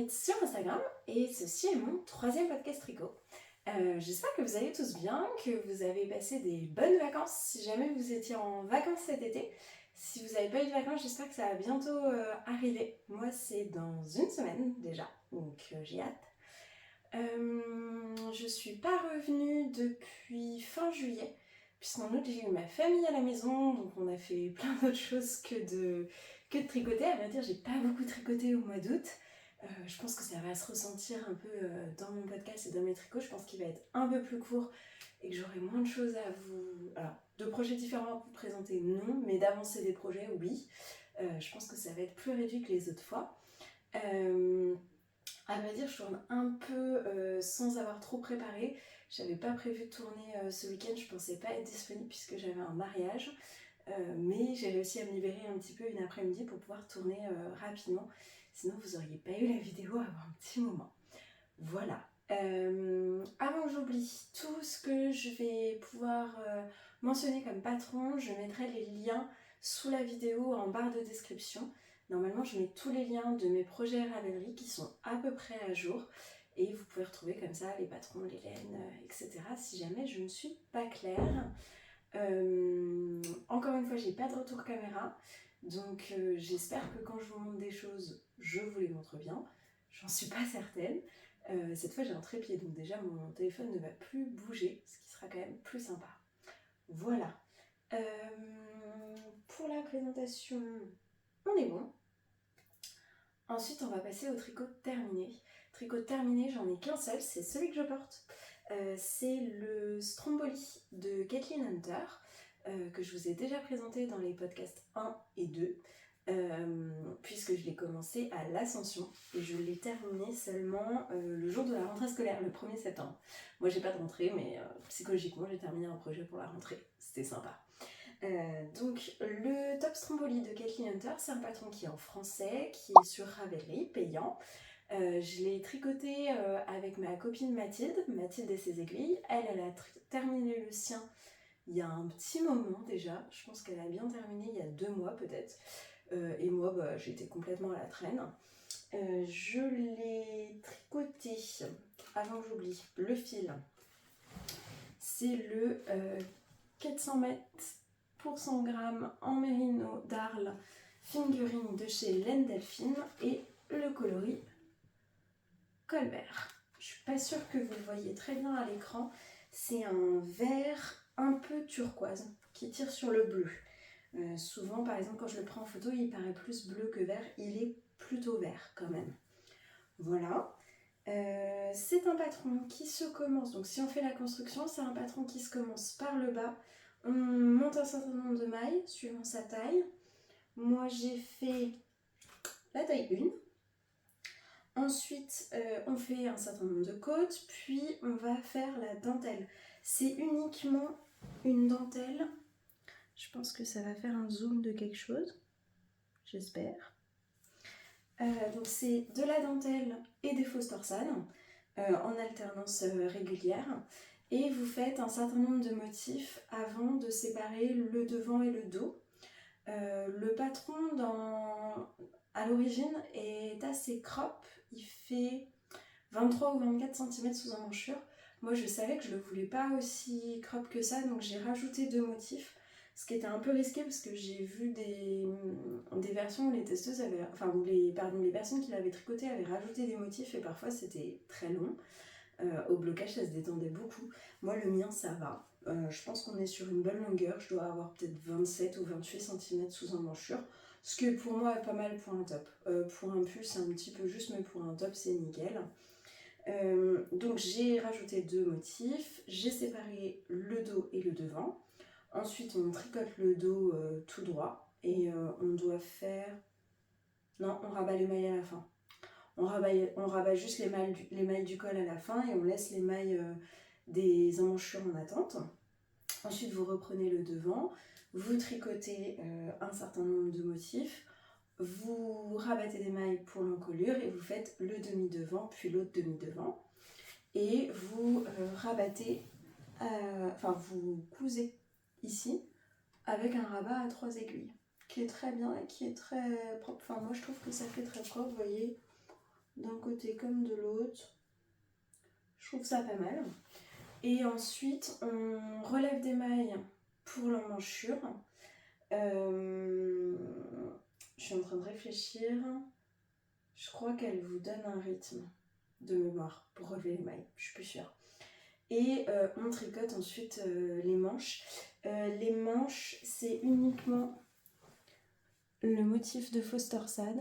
êtes sur Instagram et ceci est mon 3e podcast tricot. J'espère que vous allez tous bien, que vous avez passé des bonnes vacances si jamais vous étiez en vacances cet été. Si vous n'avez pas eu de vacances, j'espère que ça va bientôt arriver. Moi c'est dans une semaine déjà, donc j'ai hâte. Je suis pas revenue depuis fin juillet, puisqu'en août j'ai eu ma famille à la maison, donc on a fait plein d'autres choses que de tricoter. À vrai dire, j'ai pas beaucoup tricoté au mois d'août. Je pense que ça va se ressentir un peu dans mon podcast et dans mes tricots. Je pense qu'il va être un peu plus court et que j'aurai moins de choses à vous... Alors, de projets différents à vous présenter, non, mais d'avancer des projets, oui. Je pense que ça va être plus réduit que les autres fois. À vrai dire, je tourne un peu sans avoir trop préparé. J'avais pas prévu de tourner ce week-end, je pensais pas être disponible puisque j'avais un mariage. Mais j'ai réussi à me libérer un petit peu une après-midi pour pouvoir tourner rapidement. Sinon, vous auriez pas eu la vidéo avant un petit moment. Voilà. Avant que j'oublie tout ce que je vais pouvoir mentionner comme patron, je mettrai les liens sous la vidéo en barre de description. Normalement, je mets tous les liens de mes projets Ravelry qui sont à peu près à jour. Et vous pouvez retrouver comme ça les patrons, les laines, etc. si jamais je ne suis pas claire. Encore une fois, j'ai pas de retour caméra. Donc j'espère que quand je vous montre des choses, je vous les montre bien. J'en suis pas certaine. Cette fois j'ai un trépied, donc déjà mon téléphone ne va plus bouger, ce qui sera quand même plus sympa. Voilà. Pour la présentation, on est bon. Ensuite, on va passer au tricot terminé. Tricot terminé, j'en ai qu'un seul, c'est celui que je porte. C'est le Stromboli de Kathleen Hunter, que je vous ai déjà présenté dans les podcasts 1 et 2, puisque je l'ai commencé à l'Ascension et je l'ai terminé seulement le jour de la rentrée scolaire, le 1er septembre. Moi j'ai pas de rentrée, mais psychologiquement j'ai terminé un projet pour la rentrée, c'était sympa. Donc le Top Stromboli de Kathleen Hunter, c'est un patron qui est en français, qui est sur Ravelry, payant. Je l'ai tricoté avec ma copine Mathilde et ses aiguilles. Elle a terminé le sien il y a un petit moment déjà. Je pense qu'elle a bien terminé il y a 2 mois peut-être. Et moi, j'étais complètement à la traîne. Je l'ai tricoté, avant que j'oublie, le fil. C'est le 400 mètres pour 100 grammes en mérino d'Arles fingering de chez Laine Delphine et le coloris Colbert. Je suis pas sûre que vous le voyez très bien à l'écran. C'est un vert un peu turquoise qui tire sur le bleu. Souvent, par exemple, quand je le prends en photo, il paraît plus bleu que vert. Il est plutôt vert quand même. Voilà. C'est un patron qui se commence, donc si on fait la construction, c'est un patron qui se commence par le bas. On monte un certain nombre de mailles suivant sa taille. Moi, j'ai fait la taille 1. Ensuite, on fait un certain nombre de côtes, puis on va faire la dentelle. C'est uniquement une dentelle. Je pense que ça va faire un zoom de quelque chose. J'espère. Donc c'est de la dentelle et des fausses torsades en alternance régulière. Et vous faites un certain nombre de motifs avant de séparer le devant et le dos. Le patron à l'origine est assez crop, il fait 23 ou 24 cm sous emmanchure. Moi je savais que je ne le voulais pas aussi crop que ça, donc j'ai rajouté 2 motifs, ce qui était un peu risqué parce que j'ai vu des versions où les testeuses avaient, les personnes qui l'avaient tricoté avaient rajouté des motifs et parfois c'était très long. Au blocage ça se détendait beaucoup. Moi le mien ça va. Je pense qu'on est sur une bonne longueur, je dois avoir peut-être 27 ou 28 cm sous emmanchure, ce qui pour moi est pas mal pour un top. Pour un pull c'est un petit peu juste, mais pour un top c'est nickel. Donc j'ai rajouté 2 motifs, j'ai séparé le dos et le devant. Ensuite on tricote le dos tout droit et on doit faire... Non, on rabat les mailles à la fin. On rabat juste les mailles du col à la fin et on laisse les mailles des emmanchures en attente. Ensuite vous reprenez le devant, vous tricotez un certain nombre de motifs, vous rabattez des mailles pour l'encolure et vous faites le demi-devant puis l'autre demi-devant. Et vous rabattez, vous cousez ici avec un rabat à 3 aiguilles qui est très bien et qui est très propre. Enfin moi je trouve que ça fait très propre, vous voyez. d'un côté comme de l'autre. Je trouve ça pas mal. Et ensuite, on relève des mailles pour l'emmanchure. Je suis en train de réfléchir. Je crois qu'elle vous donne un rythme de mémoire pour relever les mailles, je suis plus sûre. Et on tricote ensuite les manches. Les manches, c'est uniquement le motif de fausse torsade.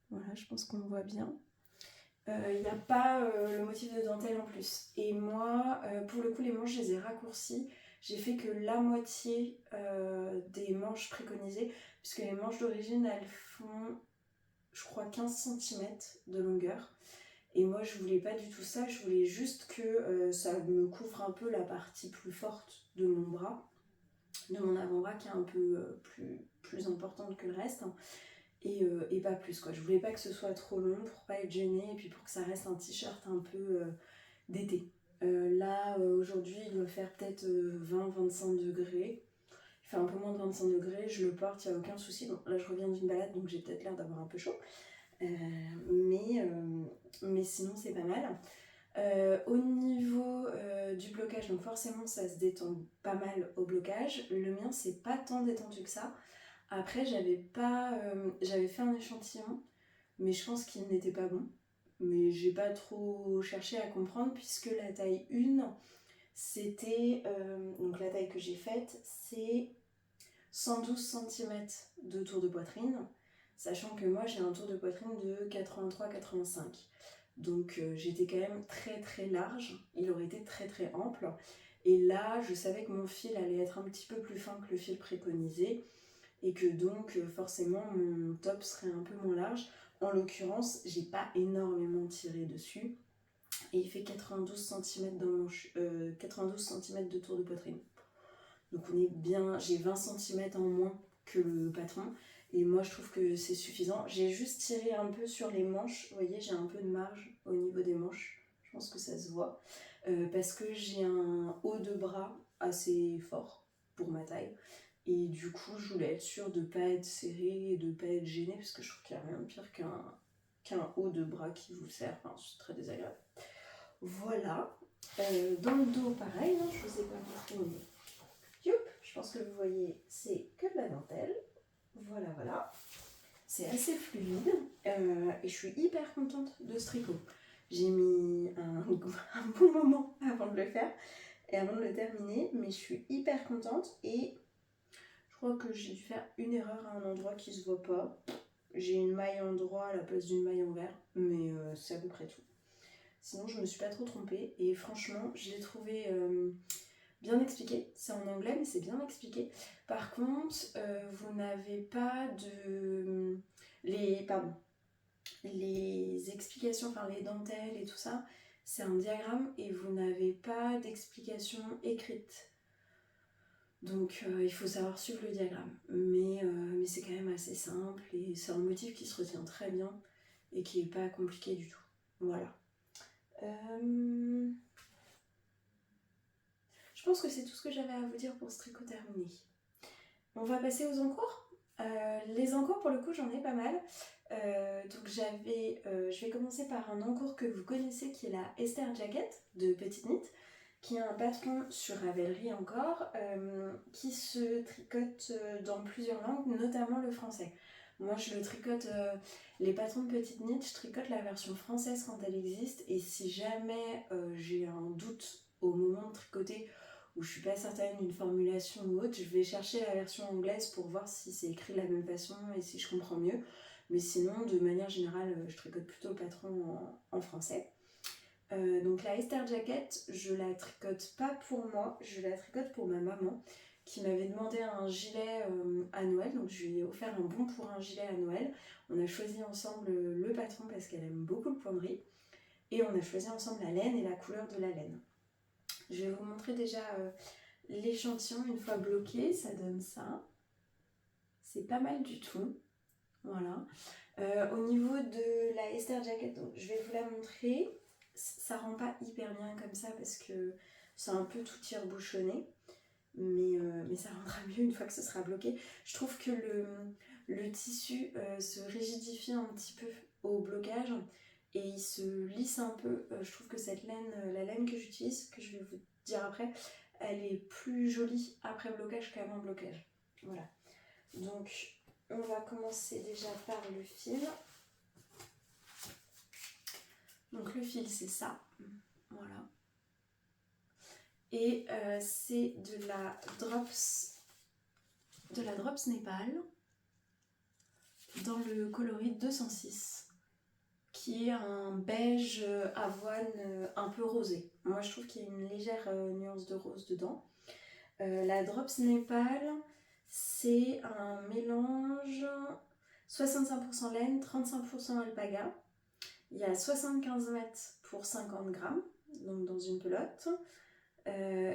Voilà, je pense qu'on voit bien. Il n'y a pas le motif de dentelle en plus. Et moi, pour le coup, les manches, je les ai raccourcies. J'ai fait que la moitié des manches préconisées, puisque les manches d'origine, elles font, je crois, 15 cm de longueur. Et moi, je voulais pas du tout ça. Je voulais juste que ça me couvre un peu la partie plus forte de mon bras, de mon avant-bras, qui est un peu plus importante que le reste. Et pas plus quoi. Je voulais pas que ce soit trop long pour pas être gênée et puis pour que ça reste un t-shirt un peu d'été. Là aujourd'hui il doit faire peut-être 20-25 degrés. Il fait un peu moins de 25 degrés, je le porte, il n'y a aucun souci. Bon, là je reviens d'une balade donc j'ai peut-être l'air d'avoir un peu chaud. Mais sinon c'est pas mal. Au niveau du blocage, donc forcément ça se détend pas mal au blocage. Le mien c'est pas tant détendu que ça. Après, j'avais fait un échantillon, mais je pense qu'il n'était pas bon. Mais j'ai pas trop cherché à comprendre puisque la taille 1, c'était. Donc la taille que j'ai faite, c'est 112 cm de tour de poitrine, sachant que moi j'ai un tour de poitrine de 83-85. Donc j'étais quand même très très large, il aurait été très très ample. Et là, je savais que mon fil allait être un petit peu plus fin que le fil préconisé. Et que donc forcément mon top serait un peu moins large. En l'occurrence, j'ai pas énormément tiré dessus et il fait 92 cm, 92 cm de tour de poitrine. Donc on est bien, j'ai 20 cm en moins que le patron et moi je trouve que c'est suffisant. J'ai juste tiré un peu sur les manches, vous voyez j'ai un peu de marge au niveau des manches, je pense que ça se voit, parce que j'ai un haut de bras assez fort pour ma taille. Et du coup, je voulais être sûre de ne pas être serrée et de ne pas être gênée, parce que je trouve qu'il n'y a rien de pire qu'un haut de bras qui vous serre. Enfin, c'est très désagréable. Voilà. Dans le dos, pareil, hein, je vous ai pas montré, mais youp, je pense que vous voyez, c'est que de la dentelle. Voilà, voilà. C'est assez fluide et je suis hyper contente de ce tricot. J'ai mis un bon moment avant de le faire et avant de le terminer, mais je suis hyper contente et je crois que j'ai dû faire une erreur à un endroit qui se voit pas. J'ai une maille en droit à la place d'une maille en vert, mais c'est à peu près tout. Sinon, je me suis pas trop trompée et franchement, je l'ai trouvé bien expliqué. C'est en anglais, mais c'est bien expliqué. Par contre, vous n'avez pas de... les explications, enfin les dentelles et tout ça, c'est un diagramme et vous n'avez pas d'explication écrite. Donc il faut savoir suivre le diagramme, mais c'est quand même assez simple et c'est un motif qui se retient très bien et qui n'est pas compliqué du tout. Voilà. Je pense que c'est tout ce que j'avais à vous dire pour ce tricot terminé. On va passer aux encours. Les encours pour le coup j'en ai pas mal. Donc je vais commencer par un encours que vous connaissez qui est la Esther Jacket de Petite Knit, qui est un patron sur Ravelry encore, qui se tricote dans plusieurs langues, notamment le français. Moi je le tricote, les patrons de Petite Knit, je tricote la version française quand elle existe, et si jamais j'ai un doute au moment de tricoter, où je suis pas certaine d'une formulation ou autre, je vais chercher la version anglaise pour voir si c'est écrit de la même façon et si je comprends mieux. Mais sinon, de manière générale, je tricote plutôt le patron en français. Donc la Esther Jacket, je la tricote pas pour moi, je la tricote pour ma maman qui m'avait demandé un gilet à Noël, donc je lui ai offert un bon pour un gilet à Noël. On a choisi ensemble le patron parce qu'elle aime beaucoup le point de riz et on a choisi ensemble la laine et la couleur de la laine. Je vais vous montrer déjà l'échantillon une fois bloqué, ça donne ça. C'est pas mal du tout. Voilà. Au niveau de la Esther Jacket, donc, je vais vous la montrer. Ça rend pas hyper bien comme ça parce que c'est un peu tout tire-bouchonné. Mais ça rendra mieux une fois que ce sera bloqué. Je trouve que le tissu se rigidifie un petit peu au blocage. et il se lisse un peu. Je trouve que cette laine, la laine que j'utilise, que je vais vous dire après, elle est plus jolie après blocage qu'avant blocage. Voilà. Donc on va commencer déjà par le fil. Donc le fil c'est ça. Voilà. Et c'est de la Drops Népal dans le coloris 206 qui est un beige avoine un peu rosé. Moi je trouve qu'il y a une légère nuance de rose dedans. La Drops Népal, c'est un mélange 65% laine, 35% alpaga. Il y a 75 mètres pour 50 grammes, donc dans une pelote.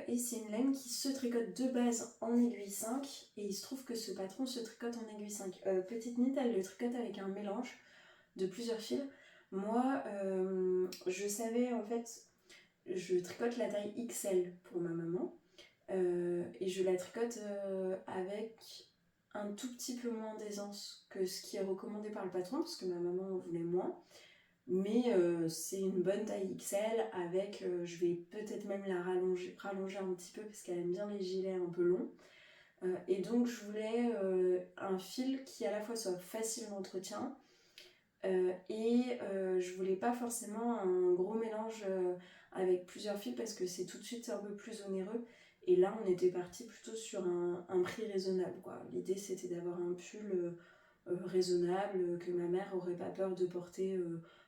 Et c'est une laine qui se tricote de base en aiguille 5 et il se trouve que ce patron se tricote en aiguille 5. Petite Knit, elle le tricote avec un mélange de plusieurs fils. Moi, je savais en fait, je tricote la taille XL pour ma maman et je la tricote avec un tout petit peu moins d'aisance que ce qui est recommandé par le patron parce que ma maman en voulait moins. Mais c'est une bonne taille XL avec, je vais peut-être même la rallonger un petit peu parce qu'elle aime bien les gilets un peu longs. Et donc je voulais un fil qui à la fois soit facile d'entretien et je voulais pas forcément un gros mélange avec plusieurs fils parce que c'est tout de suite un peu plus onéreux. Et là on était parti plutôt sur un prix raisonnable, quoi. L'idée c'était d'avoir un pull raisonnable que ma mère aurait pas peur de porter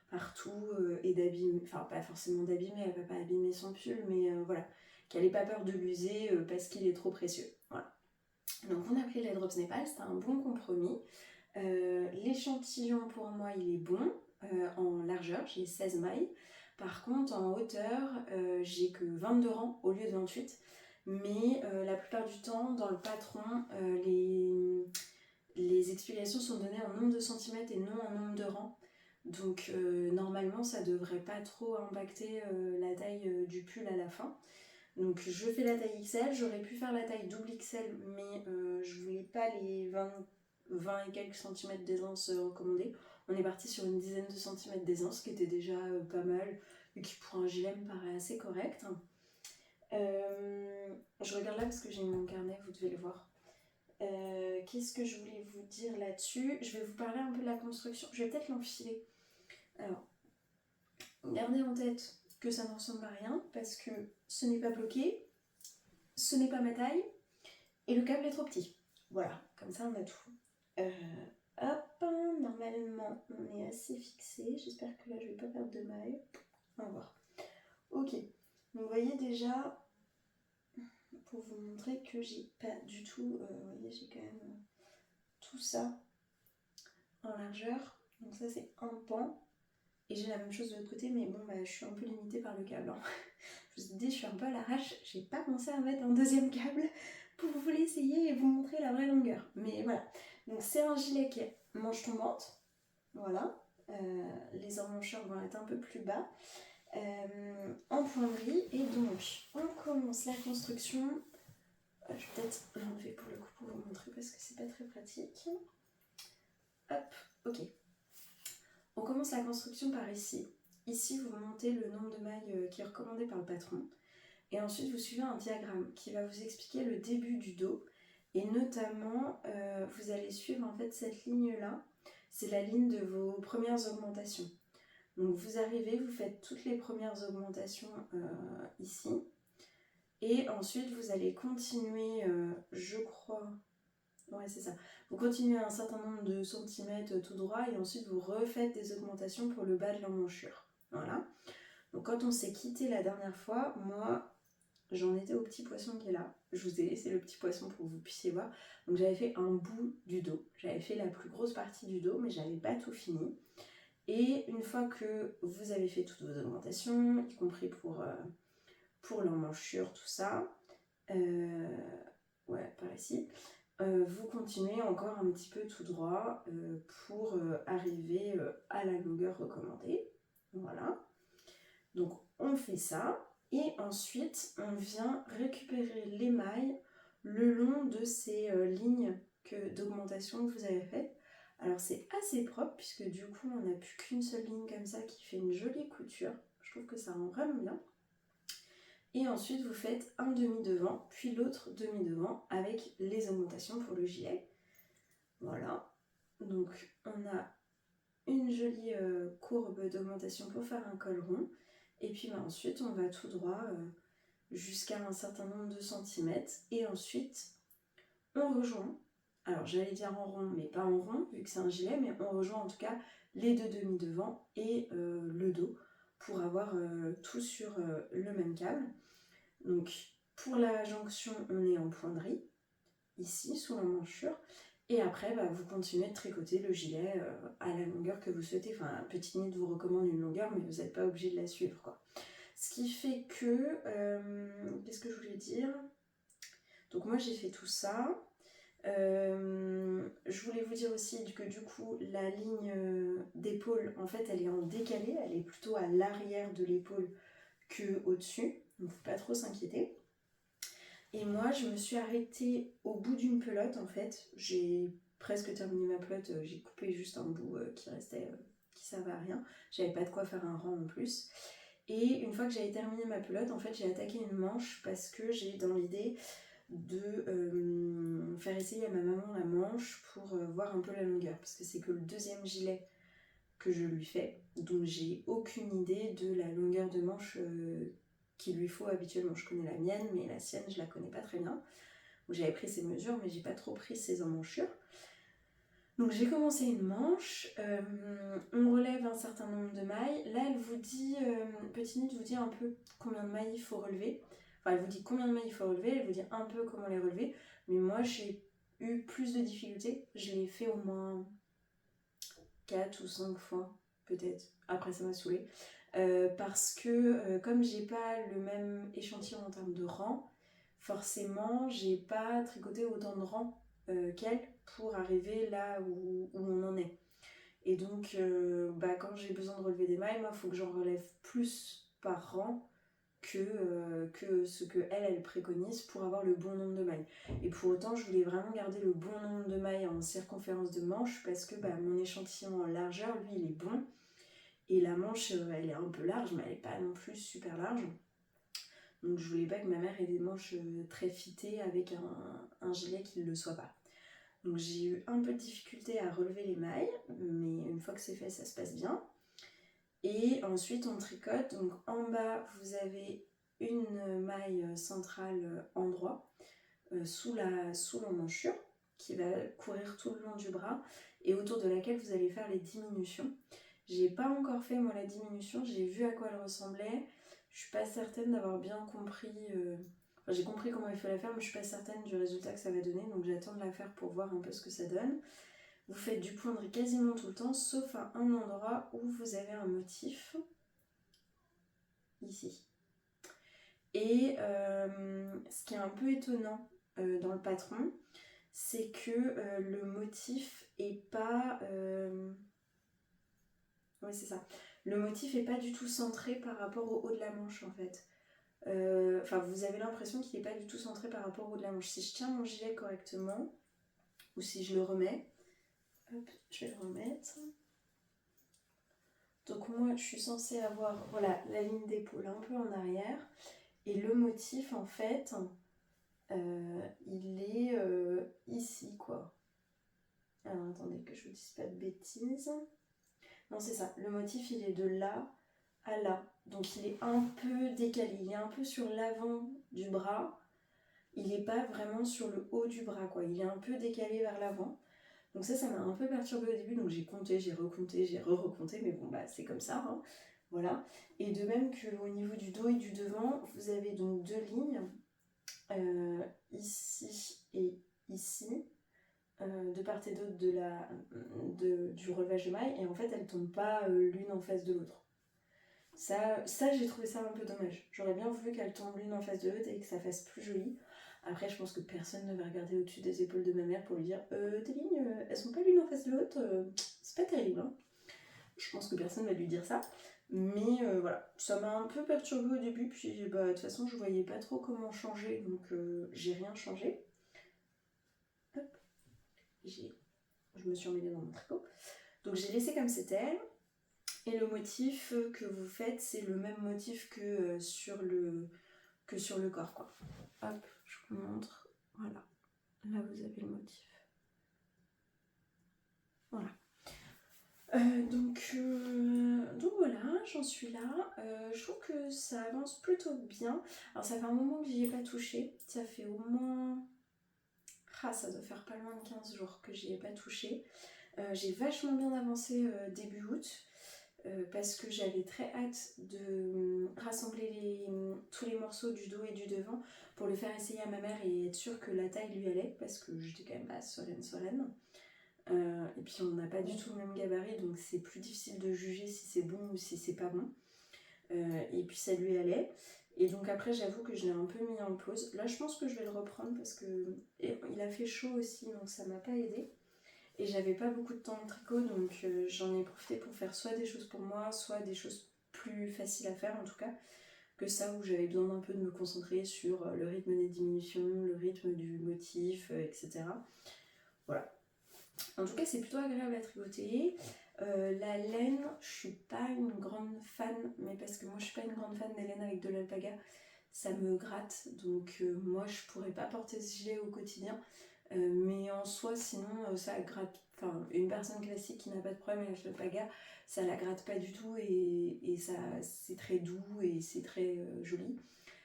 partout et d'abîmer, enfin pas forcément d'abîmer, elle va pas abîmer son pull, mais voilà, qu'elle ait pas peur de l'user parce qu'il est trop précieux. Voilà. Donc on a pris les Drops Népal, c'était un bon compromis. L'échantillon pour moi il est bon en largeur, j'ai 16 mailles. Par contre en hauteur j'ai que 22 rangs au lieu de 28. Mais la plupart du temps dans le patron les explications sont données en nombre de centimètres et non en nombre de rangs. Donc normalement ça devrait pas trop impacter la taille du pull à la fin. Donc je fais la taille XL, j'aurais pu faire la taille double XL mais je voulais pas les 20 et quelques centimètres d'aisance recommandés. On est parti sur une dizaine de centimètres d'aisance qui était déjà pas mal et qui pour un gilet me paraît assez correct. Je regarde là parce que j'ai mon carnet, vous devez le voir. Qu'est-ce que je voulais vous dire là-dessus? Je vais vous parler un peu de la construction. Je vais peut-être l'enfiler. Alors, gardez en tête que ça ne ressemble à rien parce que ce n'est pas bloqué, ce n'est pas ma taille et le câble est trop petit. Voilà, comme ça on a tout. Hop, normalement on est assez fixé. J'espère que là je vais pas perdre de maille. On va voir. Ok, donc vous voyez déjà, pour vous montrer que j'ai pas du tout, vous voyez j'ai quand même tout ça en largeur. Donc ça c'est un pan. Et j'ai la même chose de l'autre côté, mais bon, bah, je suis un peu limitée par le câble. Hein. Je vous ai dit, je suis un peu à l'arrache. J'ai pas pensé à mettre un deuxième câble pour vous l'essayer et vous montrer la vraie longueur. Mais voilà. Donc c'est un gilet qui est manche tombante. Voilà. Les emmancheurs vont être un peu plus bas. En pointerie. Et donc, on commence la construction. Je vais peut-être l'enlever pour le coup pour vous montrer parce que c'est pas très pratique. Hop, ok. On commence la construction par ici. Ici, vous montez le nombre de mailles qui est recommandé par le patron. Et ensuite, vous suivez un diagramme qui va vous expliquer le début du dos. Et notamment, vous allez suivre en fait cette ligne-là. C'est la ligne de vos premières augmentations. Donc vous arrivez, vous faites toutes les premières augmentations ici. Et ensuite, vous allez continuer, je crois... Ouais, c'est ça. Vous continuez un certain nombre de centimètres tout droit et ensuite vous refaites des augmentations pour le bas de l'emmanchure. Voilà. Donc quand on s'est quitté la dernière fois, moi j'en étais au petit poisson qui est là. Je vous ai laissé le petit poisson pour que vous puissiez voir. Donc j'avais fait un bout du dos. J'avais fait la plus grosse partie du dos, mais j'avais pas tout fini. Et une fois que vous avez fait toutes vos augmentations, y compris pour l'emmanchure, tout ça, ouais, par ici. Vous continuez encore un petit peu tout droit pour arriver à la longueur recommandée. Voilà. Donc on fait ça et ensuite on vient récupérer les mailles le long de ces lignes d'augmentation que vous avez faites Alors c'est assez propre puisque du coup on n'a plus qu'une seule ligne comme ça qui fait une jolie couture. Je trouve que ça rend vraiment bien. Et ensuite vous faites un demi devant puis l'autre demi devant avec les augmentations pour le gilet. Voilà, donc on a une jolie courbe d'augmentation pour faire un col rond. Et puis ensuite on va tout droit jusqu'à un certain nombre de centimètres. Et ensuite on rejoint, alors j'allais dire en rond mais pas en rond vu que c'est un gilet, mais on rejoint en tout cas les deux demi devant et le dos pour avoir tout sur le même câble. Donc pour la jonction on est en pointerie ici sous l'emmanchure. Et après, vous continuez de tricoter le gilet à la longueur que vous souhaitez. Enfin, Petite Knit vous recommande une longueur, mais vous n'êtes pas obligé de la suivre, quoi. Ce qui fait que... qu'est-ce que je voulais dire? Donc moi, j'ai fait tout ça. Je voulais vous dire aussi que du coup, la ligne d'épaule, en fait, elle est en décalé. Elle est plutôt à l'arrière de l'épaule que au-dessus. Donc, faut pas trop s'inquiéter. Et moi, je me suis arrêtée au bout d'une pelote, en fait. J'ai presque terminé ma pelote, j'ai coupé juste un bout qui restait, qui servait à rien. J'avais pas de quoi faire un rang en plus. Et une fois que j'avais terminé ma pelote, en fait, j'ai attaqué une manche parce que j'ai dans l'idée de faire essayer à ma maman la manche pour voir un peu la longueur. Parce que c'est que le deuxième gilet que je lui fais. Donc j'ai aucune idée de la longueur de manche qu'il lui faut habituellement. Je connais la mienne, mais la sienne, je la connais pas très bien. J'avais pris ses mesures, mais j'ai pas trop pris ses emmanchures. Donc j'ai commencé une manche, on relève un certain nombre de mailles. Là, elle vous dit, Petite Knit vous dit un peu combien de mailles il faut relever. Enfin, elle vous dit combien de mailles il faut relever, elle vous dit un peu comment les relever. Mais moi, j'ai eu plus de difficultés. Je l'ai fait au moins 4 ou 5 fois, peut-être. Après, ça m'a saoulée. Parce que comme j'ai pas le même échantillon en termes de rang, forcément, j'ai pas tricoté autant de rangs qu'elle pour arriver là où on en est. Et donc, quand j'ai besoin de relever des mailles, moi, il faut que j'en relève plus par rang que ce que elle préconise pour avoir le bon nombre de mailles. Et pour autant, je voulais vraiment garder le bon nombre de mailles en circonférence de manche parce que mon échantillon en largeur, lui, il est bon. Et la manche, elle est un peu large, mais elle n'est pas non plus super large. Donc je voulais pas que ma mère ait des manches très fitées avec un gilet qui ne le soit pas. Donc j'ai eu un peu de difficulté à relever les mailles, mais une fois que c'est fait, ça se passe bien. Et ensuite on tricote, donc en bas vous avez une maille centrale endroit sous l'emmanchure qui va courir tout le long du bras et autour de laquelle vous allez faire les diminutions. J'ai pas encore fait moi la diminution, j'ai vu à quoi elle ressemblait, je suis pas certaine d'avoir bien compris, enfin, j'ai compris comment il faut la faire mais je suis pas certaine du résultat que ça va donner, donc j'attends de la faire pour voir un peu ce que ça donne. Vous faites du pointerie quasiment tout le temps, sauf à un endroit où vous avez un motif, ici. Et ce qui est un peu étonnant dans le patron, c'est que le motif est pas... Oui, c'est ça. Le motif est pas du tout centré par rapport au haut de la manche, en fait. Enfin, vous avez l'impression qu'il n'est pas du tout centré par rapport au haut de la manche. Si je tiens mon gilet correctement, ou si je le remets... Hop, je vais le remettre. Donc moi, je suis censée avoir voilà, la ligne d'épaule un peu en arrière. Et le motif, en fait, il est ici, quoi. Alors, attendez que je vous dise pas de bêtises. Non, c'est ça. Le motif, il est de là à là. Donc, il est un peu décalé. Il est un peu sur l'avant du bras. Il n'est pas vraiment sur le haut du bras, quoi. Il est un peu décalé vers l'avant. Donc ça m'a un peu perturbée au début. Donc, j'ai compté, j'ai recompté, j'ai re-recompté. Mais bon, c'est comme ça, hein. Voilà. Et de même qu'au niveau du dos et du devant, vous avez donc deux lignes. Ici et ici. De part et d'autre du relevage de mailles, et en fait elles ne tombent pas l'une en face de l'autre. Ça j'ai trouvé ça un peu dommage. J'aurais bien voulu qu'elles tombent l'une en face de l'autre et que ça fasse plus joli. Après, je pense que personne ne va regarder au-dessus des épaules de ma mère pour lui dire tes lignes, elles sont pas l'une en face de l'autre, c'est pas terrible, hein. Je pense que personne va lui dire ça. Mais voilà, ça m'a un peu perturbée au début, puis de toute façon je voyais pas trop comment changer, donc j'ai rien changé. Hop, j'ai je me suis emmêlée dans mon tricot. Donc j'ai laissé comme c'était. Et le motif que vous faites, c'est le même motif que sur le corps, quoi. Hop, je vous montre. Voilà. Là, vous avez le motif. Voilà. Donc voilà, j'en suis là. Je trouve que ça avance plutôt bien. Alors ça fait un moment que j'y ai pas touché. Ça fait au moins... Ah, ça doit faire pas loin de 15 jours que j'y ai pas touché. J'ai vachement bien avancé début août. Parce que j'avais très hâte de rassembler tous les morceaux du dos et du devant pour le faire essayer à ma mère et être sûre que la taille lui allait, parce que j'étais quand même pas sereine. Et puis on n'a pas du tout le même gabarit, donc c'est plus difficile de juger si c'est bon ou si c'est pas bon. Et puis ça lui allait. Et donc après j'avoue que je l'ai un peu mis en pause. Là je pense que je vais le reprendre parce que il a fait chaud aussi, donc ça m'a pas aidé. Et j'avais pas beaucoup de temps de tricot, donc j'en ai profité pour faire soit des choses pour moi, soit des choses plus faciles à faire en tout cas, que ça où j'avais besoin d'un peu de me concentrer sur le rythme des diminutions, le rythme du motif, etc. Voilà. En tout cas, c'est plutôt agréable à tricoter. La laine, je suis pas une grande fan, mais parce que moi je suis pas une grande fan des laines avec de l'alpaga, ça me gratte, donc moi je pourrais pas porter ce gilet au quotidien. Mais en soi, sinon, ça gratte. Enfin, une personne classique qui n'a pas de problème avec l'alpaga, ça la gratte pas du tout et ça, c'est très doux et c'est très joli.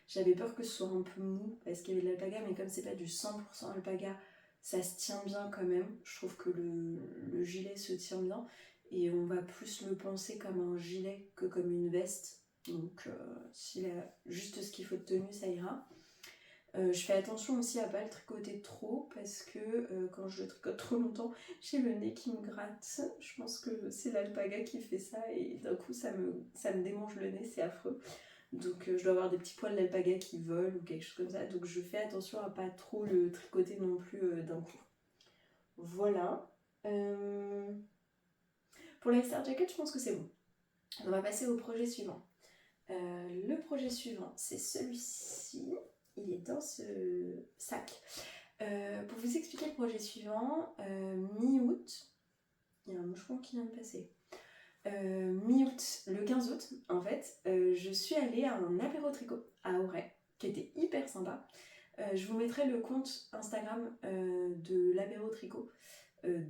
J'avais peur que ce soit un peu mou parce qu'il y avait de l'alpaga, mais comme c'est pas du 100% alpaga, ça se tient bien quand même. Je trouve que le gilet se tient bien et on va plus le penser comme un gilet que comme une veste. Donc, s'il a juste ce qu'il faut de tenue, ça ira. Je fais attention aussi à pas le tricoter trop parce que quand je le tricote trop longtemps, j'ai le nez qui me gratte. Je pense que c'est l'alpaga qui fait ça et d'un coup ça me démange le nez, c'est affreux. Donc je dois avoir des petits poils d'alpaga qui volent ou quelque chose comme ça. Donc je fais attention à pas trop le tricoter non plus d'un coup. Voilà. Pour la Star Jacket, je pense que c'est bon. On va passer au projet suivant. Le projet suivant, c'est celui-ci. Il est dans ce sac. Pour vous expliquer le projet suivant, mi-août, il y a un moucheron qui vient de passer. Mi-août, le 15 août, en fait, je suis allée à un apéro tricot à Auray, qui était hyper sympa. Je vous mettrai le compte Instagram de l'apéro tricot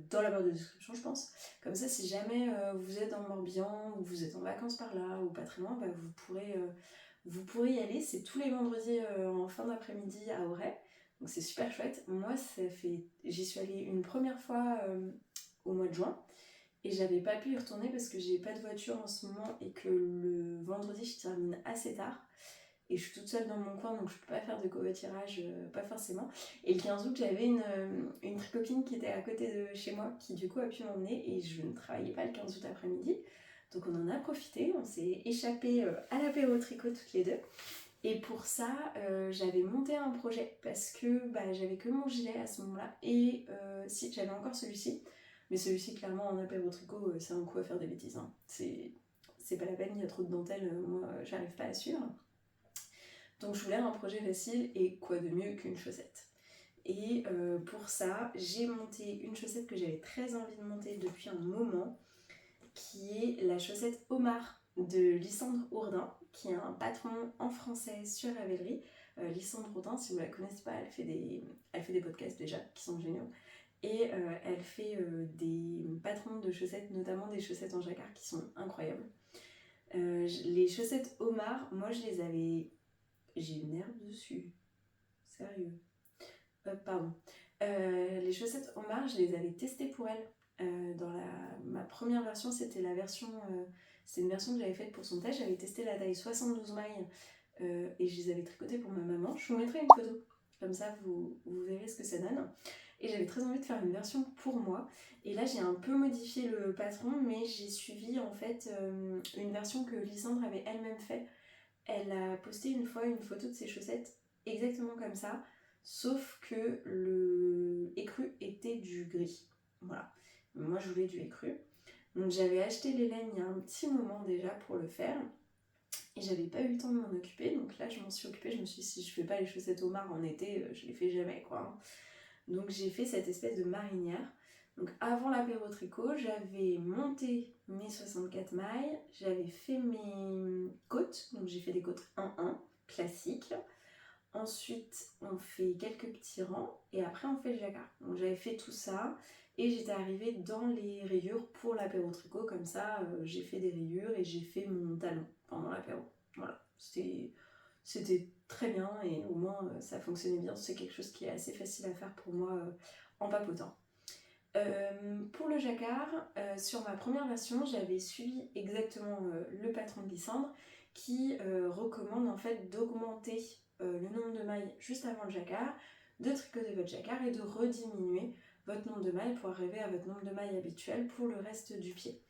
dans la barre de description, je pense. Comme ça, si jamais vous êtes dans le Morbihan ou vous êtes en vacances par là ou pas très loin, bah, vous pourrez y aller. C'est tous les vendredis en fin d'après-midi à Auray. Donc c'est super chouette. Moi, j'y suis allée une première fois au mois de juin. Et j'avais pas pu y retourner parce que j'ai pas de voiture en ce moment et que le vendredi je termine assez tard. Et je suis toute seule dans mon coin donc je peux pas faire de covoiturage, pas forcément. Et le 15 août j'avais une tricopine qui était à côté de chez moi qui du coup a pu m'emmener et je ne travaillais pas le 15 août après-midi. Donc on en a profité, on s'est échappé à l'apéro tricot toutes les deux. Et pour ça, j'avais monté un projet parce que j'avais que mon gilet à ce moment-là et si j'avais encore celui-ci. Mais celui-ci, clairement, en apéro tricot, c'est un coup à faire des bêtises. Hein. C'est pas la peine, il y a trop de dentelle, moi, j'arrive pas à suivre. Donc je voulais un projet facile et quoi de mieux qu'une chaussette. Et pour ça, j'ai monté une chaussette que j'avais très envie de monter depuis un moment, qui est la chaussette Omar de Lysandre Hourdin, qui est un patron en français sur Ravelry. Lysandre Hourdin, si vous la connaissez pas, elle fait des podcasts déjà qui sont géniaux. Et elle fait des patrons de chaussettes, notamment des chaussettes en jacquard qui sont incroyables. Les chaussettes Omar, moi je les avais... J'ai une herbe dessus. Sérieux. Pardon. Les chaussettes Omar, je les avais testées pour elle. Ma première version, c'était une version que j'avais faite pour son test. J'avais testé la taille 72 mailles et je les avais tricotées pour ma maman. Je vous mettrai une photo. Comme ça, vous verrez ce que ça donne. Et j'avais très envie de faire une version pour moi. Et là, j'ai un peu modifié le patron, mais j'ai suivi en fait une version que Lysandre avait elle-même fait. Elle a posté une fois une photo de ses chaussettes exactement comme ça, sauf que le écru était du gris. Voilà. Moi, je voulais du écru. Donc, j'avais acheté les laines il y a un petit moment déjà pour le faire. Et j'avais pas eu le temps de m'en occuper. Donc là, je m'en suis occupée. Je me suis dit, si je fais pas les chaussettes Omar en été, je les fais jamais, quoi. Donc j'ai fait cette espèce de marinière. Donc avant l'apéro tricot, j'avais monté mes 64 mailles, j'avais fait mes côtes, donc j'ai fait des côtes 1-1 classiques. Ensuite, on fait quelques petits rangs et après on fait le jacquard. Donc j'avais fait tout ça et j'étais arrivée dans les rayures pour l'apéro tricot. Comme ça, j'ai fait des rayures et j'ai fait mon talon pendant l'apéro. Voilà, c'était très bien et au moins ça fonctionnait bien. C'est quelque chose qui est assez facile à faire pour moi en papotant. Pour le jacquard, sur ma première version, j'avais suivi exactement le patron de Lysandre qui recommande en fait d'augmenter le nombre de mailles juste avant le jacquard, de tricoter votre jacquard et de rediminuer votre nombre de mailles pour arriver à votre nombre de mailles habituel pour le reste du pied.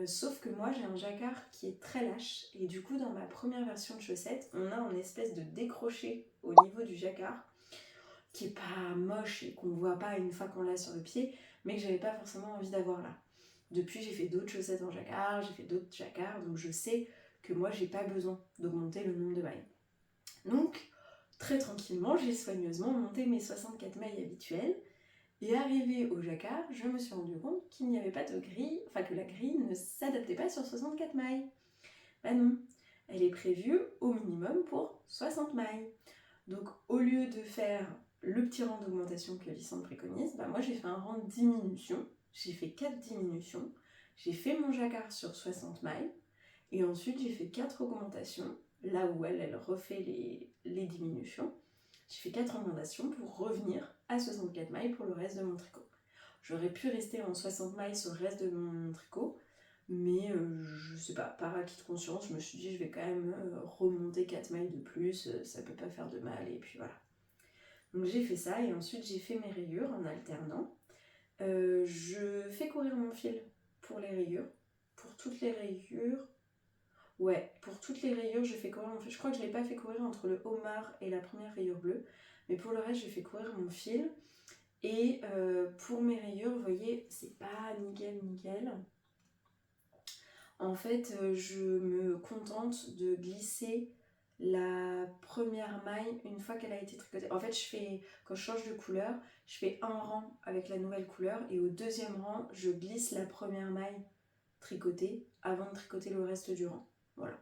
Sauf que moi j'ai un jacquard qui est très lâche et du coup dans ma première version de chaussette, on a une espèce de décroché au niveau du jacquard qui est pas moche et qu'on voit pas une fois qu'on l'a sur le pied, mais que j'avais pas forcément envie d'avoir là. Depuis, j'ai fait d'autres chaussettes en jacquard, j'ai fait d'autres jacquards, donc je sais que moi, j'ai pas besoin d'augmenter le nombre de mailles. Donc, très tranquillement, j'ai soigneusement monté mes 64 mailles habituelles, et arrivé au jacquard, je me suis rendu compte qu'il n'y avait pas de grille, enfin que la grille ne s'adaptait pas sur 64 mailles. Bah non, elle est prévue au minimum pour 60 mailles. Donc au lieu de faire le petit rang d'augmentation que Lysandre préconise, bah moi j'ai fait un rang de diminution, j'ai fait 4 diminutions, j'ai fait mon jacquard sur 60 mailles, et ensuite j'ai fait 4 augmentations, là où elle refait les diminutions, j'ai fait 4 augmentations pour revenir à 64 mailles pour le reste de mon tricot. J'aurais pu rester en 60 mailles sur le reste de mon tricot, mais je sais pas, par acquis de conscience, je me suis dit je vais quand même remonter 4 mailles de plus, ça peut pas faire de mal, et puis voilà. Donc j'ai fait ça, et ensuite j'ai fait mes rayures en alternant. Je fais courir mon fil pour les rayures. Pour toutes les rayures, pour toutes les rayures, je fais courir mon fil. Je crois que je l'ai pas fait courir entre le homard et la première rayure bleue, mais pour le reste, je fais courir mon fil. Et pour mes rayures, vous voyez, c'est pas nickel. En fait, je me contente de glisser la première maille une fois qu'elle a été tricotée. En fait, quand je change de couleur, je fais un rang avec la nouvelle couleur et au deuxième rang, je glisse la première maille tricotée avant de tricoter le reste du rang. Voilà.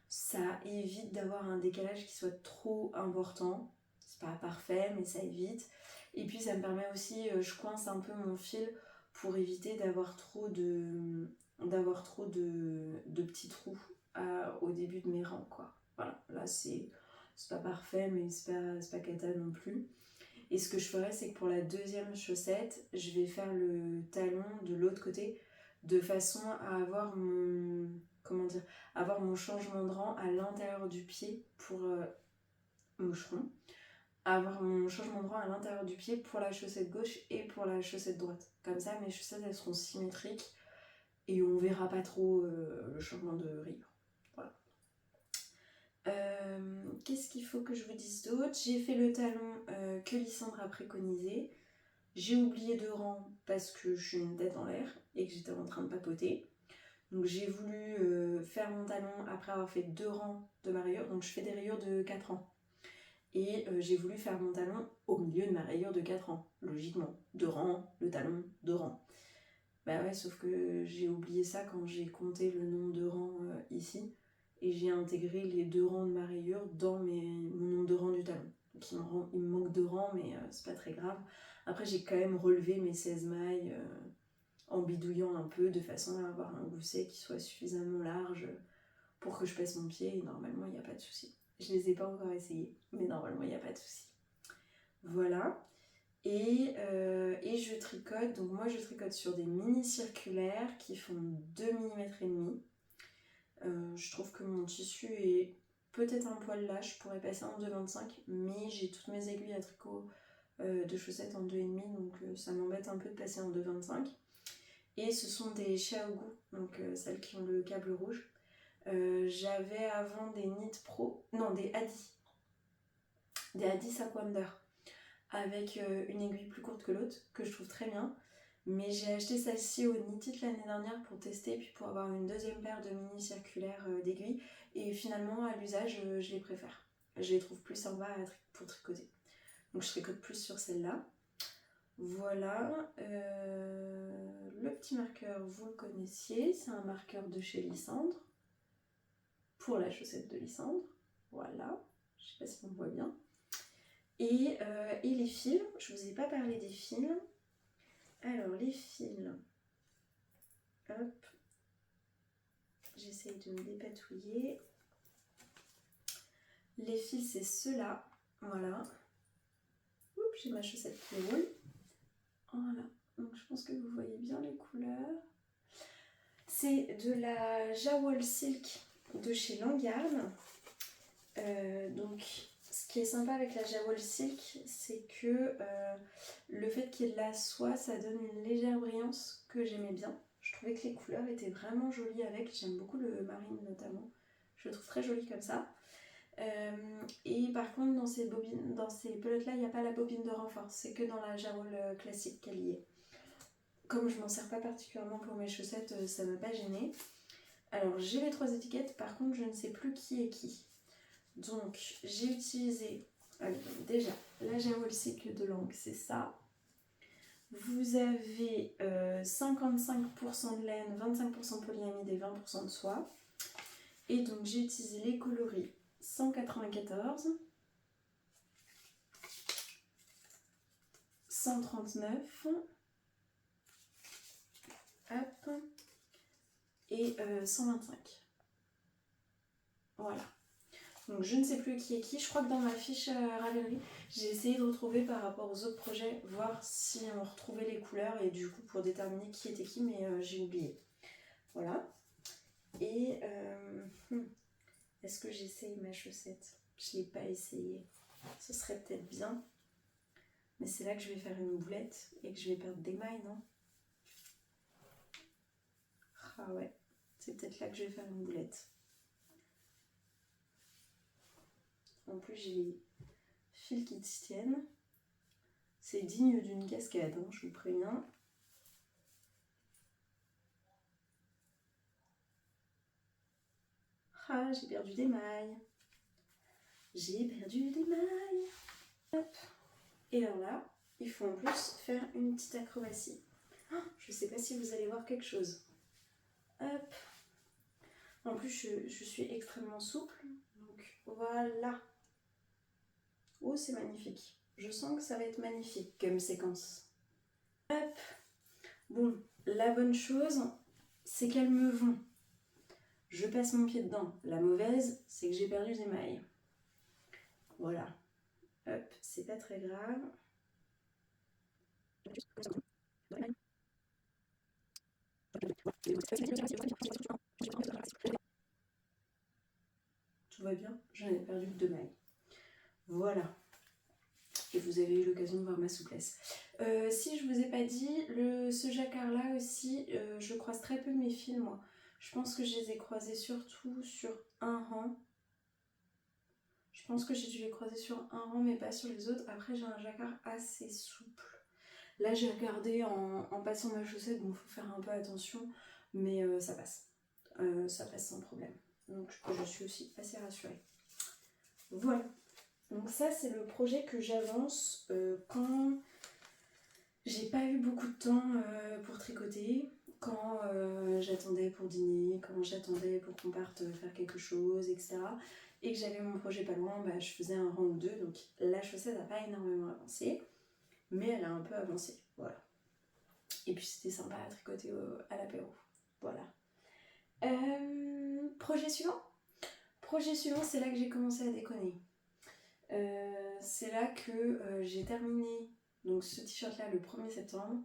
Ça évite d'avoir un décalage qui soit trop important. C'est pas parfait, mais ça évite. Et puis ça me permet aussi, je coince un peu mon fil pour éviter d'avoir trop de petits trous au début de mes rangs, quoi. Voilà, là c'est pas parfait, mais c'est pas cata non plus. Et ce que je ferai, c'est que pour la deuxième chaussette, je vais faire le talon de l'autre côté de façon à avoir mon changement de rang à l'intérieur du pied pour moucheron, avoir mon changement de rang à l'intérieur du pied pour la chaussette gauche et pour la chaussette droite. Comme ça, mes chaussettes, elles seront symétriques et on verra pas trop le changement de rayure. Voilà. Qu'est-ce qu'il faut que je vous dise d'autre? J'ai fait le talon que Lysandre a préconisé. J'ai oublié 2 rangs parce que je suis une tête en l'air et que j'étais en train de papoter. Donc j'ai voulu faire mon talon après avoir fait 2 rangs de ma rayure. Donc je fais des rayures de 4 rangs. Et j'ai voulu faire mon talon au milieu de ma rayure de 4 rangs. Logiquement, 2 rangs, le talon, 2 rangs. Bah ouais, sauf que j'ai oublié ça quand j'ai compté le nombre de rangs ici. Et j'ai intégré les 2 rangs de ma rayure dans mon nombre de rangs du talon. Donc il me manque 2 rangs, mais c'est pas très grave. Après, j'ai quand même relevé mes 16 mailles en bidouillant un peu, de façon à avoir un gousset qui soit suffisamment large pour que je passe mon pied. Et normalement, il n'y a pas de souci. Je les ai pas encore essayés, mais normalement, il n'y a pas de souci. Voilà. Et je tricote, donc moi je tricote sur des mini circulaires qui font 2 mm et demi. Je trouve que mon tissu est peut-être un poil lâche, je pourrais passer en 2,25, mais j'ai toutes mes aiguilles à tricot de chaussettes en 2,5, donc ça m'embête un peu de passer en 2,25. Et ce sont des Xiaogu, donc celles qui ont le câble rouge. J'avais avant des des Adi Sakwander, avec une aiguille plus courte que l'autre, que je trouve très bien. Mais j'ai acheté celle-ci au Knit It l'année dernière pour tester, puis pour avoir une deuxième paire de mini circulaires d'aiguilles. Et finalement, à l'usage, je les préfère. Je les trouve plus sympas pour tricoter. Donc je tricote plus sur celle-là. Voilà, le petit marqueur, vous le connaissiez, c'est un marqueur de chez Lysandre, pour la chaussette de Lysandre, voilà, je sais pas si on voit bien. Et les fils, je vous ai pas parlé des fils. Alors les fils, hop, j'essaye de me dépatouiller. Les fils, c'est ceux-là, voilà. Oups, j'ai ma chaussette qui roule. Voilà, donc je pense que vous voyez bien les couleurs. C'est de la Jawol Silk de chez Langarn. Donc, ce qui est sympa avec la Jawol Silk, c'est que le fait qu'il y ait de la soie, ça donne une légère brillance que j'aimais bien. Je trouvais que les couleurs étaient vraiment jolies avec. J'aime beaucoup le marine notamment. Je le trouve très joli comme ça. Et par contre, dans ces pelotes-là, il n'y a pas la bobine de renfort. C'est que dans la Jawol classique qu'elle y est. Comme je m'en sers pas particulièrement pour mes chaussettes, ça m'a pas gêné. Alors j'ai les 3 étiquettes, par contre je ne sais plus qui est qui. Donc j'ai utilisé, déjà la Jawol Silk de Lang, c'est ça. Vous avez 55% de laine, 25% de polyamide et 20% de soie. Et donc j'ai utilisé les coloris 194, 139, hop, et 125. Voilà. Donc je ne sais plus qui est qui. Je crois que dans ma fiche Ravelry, j'ai essayé de retrouver par rapport aux autres projets, voir si on retrouvait les couleurs et du coup pour déterminer qui était qui, mais j'ai oublié. Voilà. Et est-ce que j'essaye ma chaussette? Je ne l'ai pas essayé. Ce serait peut-être bien. Mais c'est là que je vais faire une boulette et que je vais perdre des mailles, non? Ah ouais, c'est peut-être là que je vais faire une boulette. En plus, j'ai les fils qui tiennent. C'est digne d'une cascade, hein, je vous préviens. Ah, j'ai perdu des mailles. J'ai perdu des mailles. Hop. Et alors là, il faut en plus faire une petite acrobatie. Oh, je ne sais pas si vous allez voir quelque chose. Hop. En plus, je suis extrêmement souple. Donc voilà. Oh, c'est magnifique. Je sens que ça va être magnifique comme séquence. Hop. Bon, la bonne chose, c'est qu'elles me vont. Je passe mon pied dedans. La mauvaise, c'est que j'ai perdu des mailles. Voilà. Hop, c'est pas très grave. Tout va bien, j'en ai perdu que 2 mailles. Voilà. Et vous avez eu l'occasion de voir ma souplesse. Si je vous ai pas dit, ce jacquard-là aussi, je croise très peu mes fils, moi. Je pense que je les ai croisés surtout sur un rang. Je pense que j'ai dû les croiser sur un rang, mais pas sur les autres. Après, j'ai un jacquard assez souple. Là, j'ai regardé en passant ma chaussette, donc il faut faire un peu attention, mais ça passe. Ça passe sans problème. Donc, je suis aussi assez rassurée. Voilà. Donc ça, c'est le projet que j'avance quand j'ai pas eu beaucoup de temps pour tricoter, quand j'attendais pour dîner, quand j'attendais pour qu'on parte faire quelque chose, etc. Et que j'avais mon projet pas loin, bah, je faisais un rang ou deux. Donc la chaussette n'a pas énormément avancé, mais elle a un peu avancé. Voilà. Et puis c'était sympa à tricoter à l'apéro. Voilà. Projet suivant. Projet suivant, c'est là que j'ai commencé à déconner. C'est là que j'ai terminé donc ce t-shirt là le 1er septembre.